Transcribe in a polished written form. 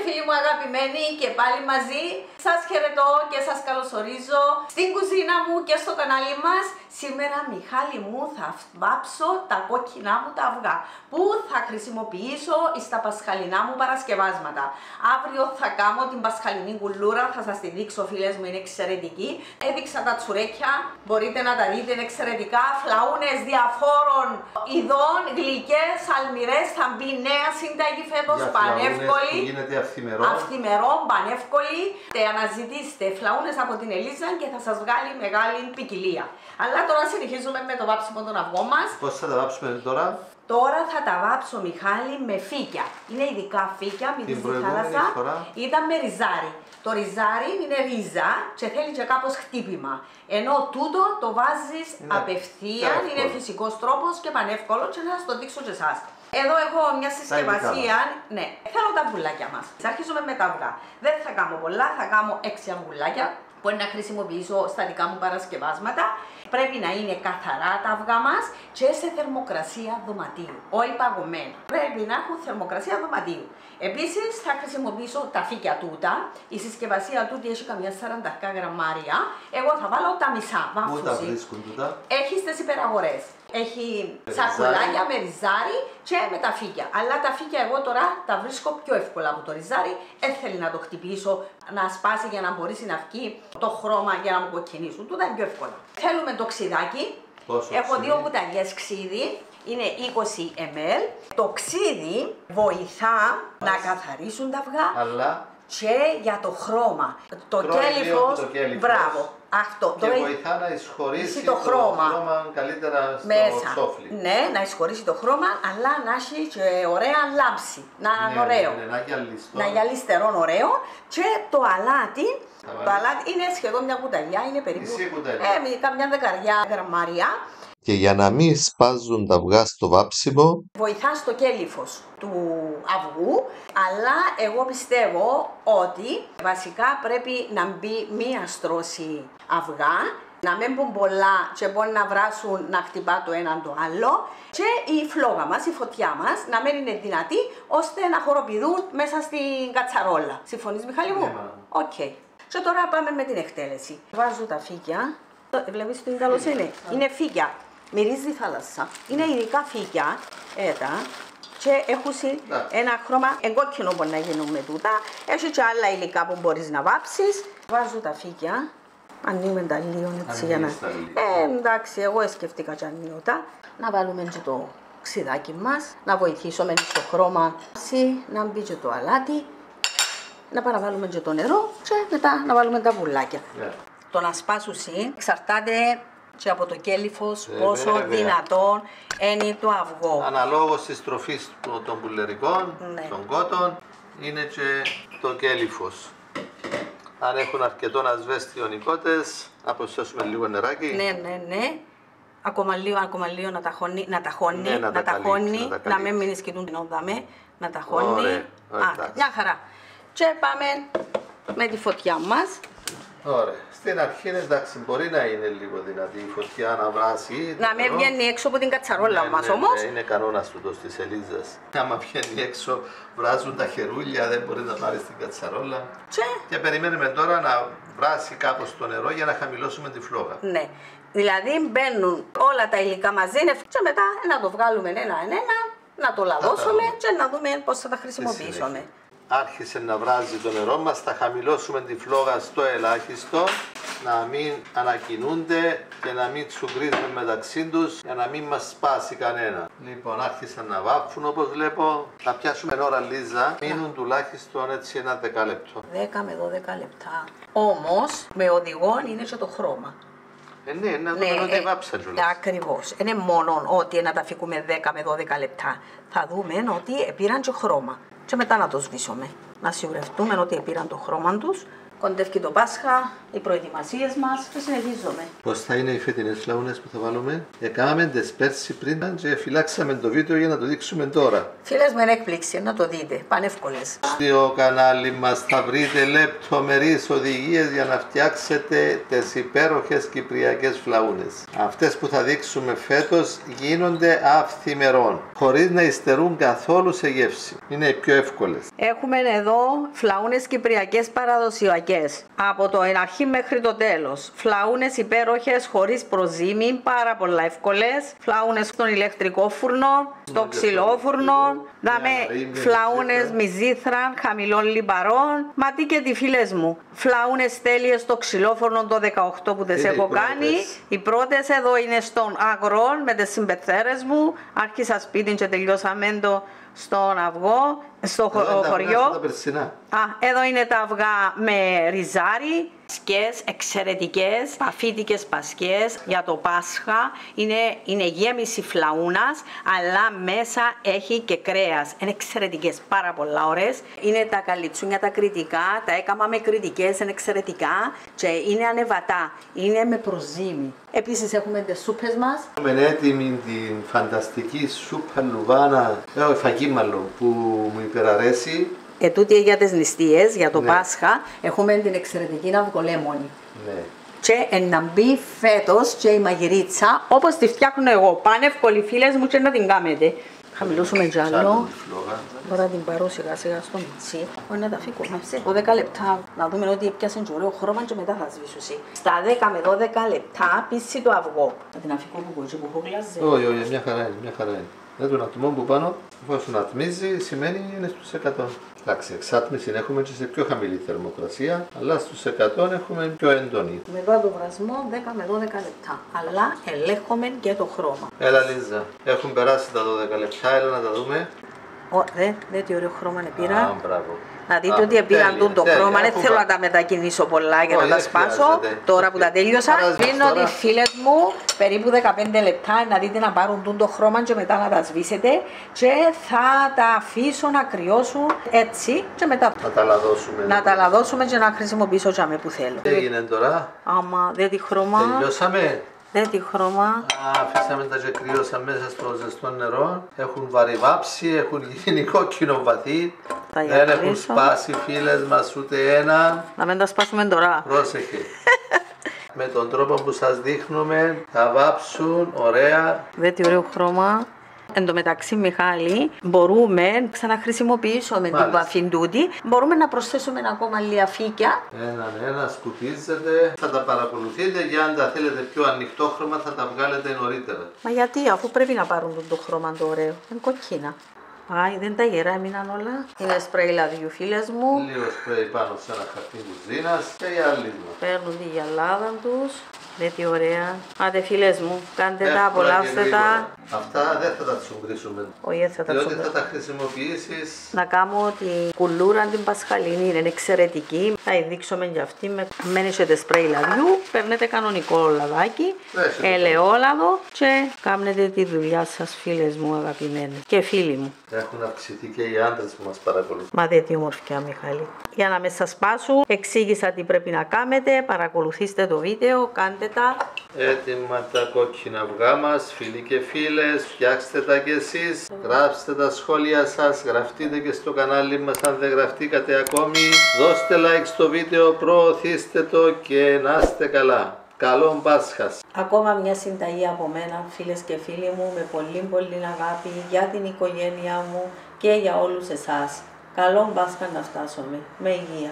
φίλοι μου αγαπημένοι και πάλι μαζί. Σας χαιρετώ και σας καλωσορίζω στην κουζίνα μου και στο κανάλι μας. Σήμερα, Μιχάλη μου, θα βάψω τα κόκκινά μου τα αυγά που θα χρησιμοποιήσω στα πασχαλινά μου παρασκευάσματα. Αύριο θα κάνω την πασχαλινή κουλούρα, θα σας τη δείξω φίλες μου, είναι εξαιρετική. Έδειξα τα τσουρέκια, μπορείτε να τα δείτε, είναι εξαιρετικά. Φλαούνες διαφόρων ειδών, γλυκές, αλμυρές, θα μπει νέα συνταγή φέτος, πανεύκολη. Γίνεται αυθημερό, πανεύκολη. Αναζητήστε φλαούνες από την Ελίζα και θα σας βγάλει μεγάλη ποικιλία. Αλλά τώρα συνεχίζουμε με το βάψιμο των αυγών μας. Πώς θα τα βάψουμε τώρα? Τώρα θα τα βάψω, Μιχάλη, με φύκια. Είναι ειδικά φύκια, μην τη θάλασσα. Ήταν με ριζάρι. Το ριζάρι είναι ρίζα και θέλει και κάπως χτύπημα. Ενώ τούτο το βάζεις απευθείαν, είναι φυσικός τρόπος και πανεύκολο και θα σας το δείξω και εσάς. Εδώ έχω μια συσκευασία, ναι, θέλω τα αυγουλάκια μας. Αρχίζουμε με τα αυγά. Δεν θα κάνω πολλά, θα κάνω 6 αυγουλάκια που να χρησιμοποιήσω στα δικά μου παρασκευάσματα. Πρέπει να είναι καθαρά τα αυγά μας και σε θερμοκρασία δωματίου, όχι παγωμένα. Πρέπει να έχουν θερμοκρασία δωματίου. Επίσης θα χρησιμοποιήσω τα φύκια τούτα. Η συσκευασία τούτη έχει καμιά 40 γραμμάρια. Εγώ θα βάλω τα μισά. Πού τα βρίσκουν τούτα? Έχει στις υπεραγορές. Έχει σακουλάκια με ριζάρι και με τα φύκια. Αλλά τα φύκια εγώ τώρα τα βρίσκω πιο εύκολα από το ριζάρι. Δεν θέλει να το χτυπήσω, να σπάσει για να μπορέσει να βγει το χρώμα για να μου κοκκινήσουν. Τούτα είναι πιο εύκολα. Θέλουμε το ξυδάκι. Έχω 2 κουταλιές ξύδι. Είναι 20 ml. Το ξύδι βοηθά να καθαρίσουν τα αυγά. Αλλά και για το χρώμα. Το κέλυφος, μπράβο. Αυτό. Και βοηθά να εισχωρήσει το χρώμα καλύτερα στο σόφλι. Ναι, να εισχωρήσει το χρώμα, αλλά να έχει και ωραία λάμψη. Να είναι ωραίο. Να γυαλιστερό ωραίο. Και το αλάτι. Το αλάτι είναι σχεδόν μια κουταλιά, είναι περίπου καμιά 10 γραμμάρια. Και για να μην σπάζουν τα αυγά στο βάψιμο, βοηθά στο κέλυφος του αυγού, αλλά εγώ πιστεύω ότι βασικά πρέπει να μπει μία στρώση αυγά, να μην μπουν πολλά και μπορεί να βράσουν, να χτυπά το έναν το άλλο, και η φλόγα μας, η φωτιά μας, να μην είναι δυνατή, ώστε να χοροπηδούν μέσα στην κατσαρόλα. Συμφωνείς, Μιχάλη μου? Ναι. Οκ. Και τώρα πάμε με την εκτέλεση. Βάζω τα φύκια. Βλέπεις την καλοσύνη? Είναι φύκια. Μυρίζει θάλασσα. Είναι ειδικά φύκια, και έχουν ένα χρώμα εγκόκκινο που να γίνουν με τούτα. Έχει και άλλα υλικά που μπορείς να βάψεις. Βάζω τα φύκια. Ανοίγουμε τα λίγο έτσι για να... εντάξει, εγώ σκεφτήκα και ανοίγω τα. Να βάλουμε και το ξυδάκι μας, να βοηθήσουμε στο χρώμα, να μπει και το αλάτι. Να παραβάλουμε και το νερό και μετά να βάλουμε τα βουλάκια. Το να σπάσουσει εξαρτάται και από το κέλυφος, πόσο δυνατόν είναι το αυγό. Αναλόγως της τροφής των πουλερικών, των κότων, είναι και το κέλυφος. Αν έχουν αρκετό ασβέστιο οι κότες, να προσθέσουμε λίγο νεράκι. Ναι. Ακόμα λίγο να ταχώνει, να μην μείνει σκητούν την όδαμε, να ταχώνει. Μια χαρά. Και πάμε με τη φωτιά μας. Ωραία. Στην αρχή εντάξει, μπορεί να είναι λίγο δυνατή η φωτιά να βράσει. Να μην βγαίνει έξω από την κατσαρόλα μας όμως. Είναι κανόνας τούτος της Ελίζας. Άμα βγαίνει έξω, βράζουν τα χερούλια, δεν μπορεί να πάρει την κατσαρόλα. Και περιμένουμε τώρα να βράσει κάπως το νερό για να χαμηλώσουμε τη φλόγα. Ναι. Δηλαδή μπαίνουν όλα τα υλικά μαζί και μετά να το βγάλουμε ένα-ένα, να το λαδώσουμε και να δούμε πώς θα τα χρησιμοποιήσουμε. Άρχισε να βράζει το νερό μας, θα χαμηλώσουμε τη φλόγα στο ελάχιστο, να μην ανακοινούνται και να μην τσουγκρίζουν μεταξύ τους για να μην μας σπάσει κανένα. Λοιπόν, άρχισαν να βάφουν όπως βλέπω. Θα πιάσουμε ώρα, Λίζα, μείνουν τουλάχιστον έτσι ένα 10 λεπτό. 10 με 12 λεπτά. Όμως με οδηγό είναι και το χρώμα. Ναι, να δούμε ότι βάψα κιόλας. Ακριβώς. Είναι μόνο ότι να τα φύγουμε 10 με 12 λεπτά. Θα δούμε ότι πήραν και χρώμα. Και μετά να το σβήσουμε. Να σιγουρευτούμε ότι πήραν το χρώμα τους. Κοντεύει το Πάσχα, οι προετοιμασίες μας και συνεχίζουμε. Πώς θα είναι οι φετινές φλαούνες που θα βάλουμε? Έκαναμε τις πέρσι πριν και φυλάξαμε το βίντεο για να το δείξουμε τώρα. Φίλες, με έκπληξη, να το δείτε, πανεύκολες. Στο κανάλι μας θα βρείτε λεπτομερείς οδηγίες για να φτιάξετε τις υπέροχες κυπριακές φλαούνες. Αυτές που θα δείξουμε φέτος γίνονται αυθημερών, χωρίς να υστερούν καθόλου σε γεύση. Είναι οι πιο εύκολες. Έχουμε εδώ φλαούνες κυπριακές παραδοσιακές. Από το αρχή μέχρι το τέλος. Φλαούνες υπέροχες, χωρίς προζύμι, πάρα πολλά εύκολες. Φλαούνες στον ηλεκτρικό φούρνο, στο ξυλόφουρνο. Δάμε φλαούνες μυζήθραν, χαμηλών λιπαρών. Μα τι και τι φίλες μου. Φλαούνες τέλειες στο ξυλόφουρνο το 18 που τις έχω κάνει. Οι πρώτες εδώ είναι στον αγρό με τις συμπεθέρες μου. Άρχισα σπίτι και τελειώσαμε το στον αυγό, στο χωριό. Εδώ είναι τα αυγά με ριζάρι, πασκές εξαιρετικές, παφίτικες πασκές για το Πάσχα. Είναι γέμιση φλαούνας, αλλά μέσα έχει και κρέας. Είναι εξαιρετικές, πάρα πολλά ωραίες. Είναι τα καλιτσούνια τα κριτικά, τα έκαμα με κριτικές, είναι εξαιρετικά και είναι ανεβατά, είναι με προζύμι. Επίσης έχουμε τις σούπες μας. Έχουμε έτοιμη την φανταστική σούπα λουβάνα, φαγί μάλλον, που μου υπεραρέσει. Τούτη για τις νηστείες, για το Πάσχα, έχουμε την εξαιρετική αυγολέμονη. Ναι. Και να μπει φέτος και η μαγειρίτσα, όπως τη φτιάχνω εγώ. Πανεύκολοι φίλες μου και να την κάνετε. Χαμηλώσουμε κι άλλο. Τώρα την πάρω σιγά σιγά στο μιτσί. Όχι να τα φύγουμε. 12 λεπτά. Να δούμε ότι έπιασε και ωραίο χρώμα και μετά θα σβήσω. Στα 10 με 12 λεπτά πίσει το αυγό. Να την αφήκω που κοτσί που έχω γλαζέ. Όχι, μια χαρά είναι, μια χαρά είναι. Δεν τον ατμό που πάνω, εφόσον ατμίζει, σημαίνει είναι στους 100. Εντάξει, εξάτμιση έχουμε και σε πιο χαμηλή θερμοκρασία, αλλά στους 100 έχουμε πιο έντονη. Με βάζω βρασμό 10 με 12 λεπτά, αλλά ελέγχουμε και το χρώμα. Έλα Λίζα, έχουν περάσει τα 12 λεπτά, έλα να τα δούμε. Δε τι ωραίο χρώμα πήρα. Μπράβο. Να δείτε ότι πήραν το χρώμα, δεν θέλω να τα μετακινήσω πολλά και να τα σπάσω. Τώρα που τα τέλειωσα, δίνω τις φίλες μου περίπου 15 λεπτά να δείτε να πάρουν το χρώμα και μετά να τα σβήσετε και θα τα αφήσω να κρυώσουν έτσι και μετά να τα λαδώσουμε και να χρησιμοποιήσω τζάμε που θέλω. Τι έγινε τώρα? Άμα δεν τη χρώμα. Τελειώσαμε. Δεν τη χρώμα. Αφήσαμε τα και κρύωσαν μέσα στο ζεστό νερό. Έχουν βαρυβάψει, έχουν γίνει κόκκινο βαθύ. Δεν έχουν σπάσει φίλες μας ούτε ένα. Να μην τα σπάσουμε τώρα. Πρόσεχε. Με τον τρόπο που σας δείχνουμε θα βάψουν ωραία. Δεν τι ωραίο χρώμα. Εν τω μεταξύ, Μιχάλη, μπορούμε να ξαναχρησιμοποιήσουμε την βαφή τούτη. Μπορούμε να προσθέσουμε ακόμα λίγα φύκια. Ένα σκουπίζετε. Θα τα παρακολουθείτε και αν τα θέλετε πιο ανοιχτό χρώμα θα τα βγάλετε νωρίτερα. Μα γιατί, αφού πρέπει να πάρουν το χρώμα το ωραίο. Είναι κοκκίνα. Άι, δεν τα γερά έμειναν όλα. Είναι σπρέι λαδιού, φίλες μου. Λίγο σπρέι πάνω σε ένα χαρτί κουζίνας και η άλλη μας. Παίρνουν τη γυαλάδα τους. Δεν τι ωραία. Άντε φίλες μου, κάντε τα, απολαύστε τα. Αυτά δεν θα τα τσουμπρίσουμε. Όχι, θα τα διότι θα τα χρησιμοποιήσεις. Να κάνω την κουλούρα την πασχαλινή, είναι εξαιρετική. Θα δείξουμε για αυτή. Μένετε σπρέι λαδιού, παίρνετε κανονικό λαδάκι, ελαιόλαδο και κάνετε τη δουλειά σας, φίλες μου αγαπημένοι και φίλοι μου. Έχουν αυξηθεί και οι άντρες που μας παρακολουθούν. Μα δεν τι ομορφιά, Μιχάλη. Για να με σας σπάσω, εξήγησα τι πρέπει να κάνετε. Παρακολουθήστε το βίντεο, κάντε τα. Έτοιμα τα κόκκινα αυγά μας, φίλοι και φίλες, φτιάξτε τα κι εσείς. Γράψτε τα σχόλια σας, γραφτείτε και στο κανάλι μας αν δεν γραφτήκατε ακόμη. Δώστε like στο βίντεο, προωθήστε το και να είστε καλά. Καλό Πάσχας! Ακόμα μια συνταγή από μένα, φίλες και φίλοι μου, με πολύ αγάπη για την οικογένειά μου και για όλους εσάς. Καλό Πάσχα να φτάσουμε. Με υγεία.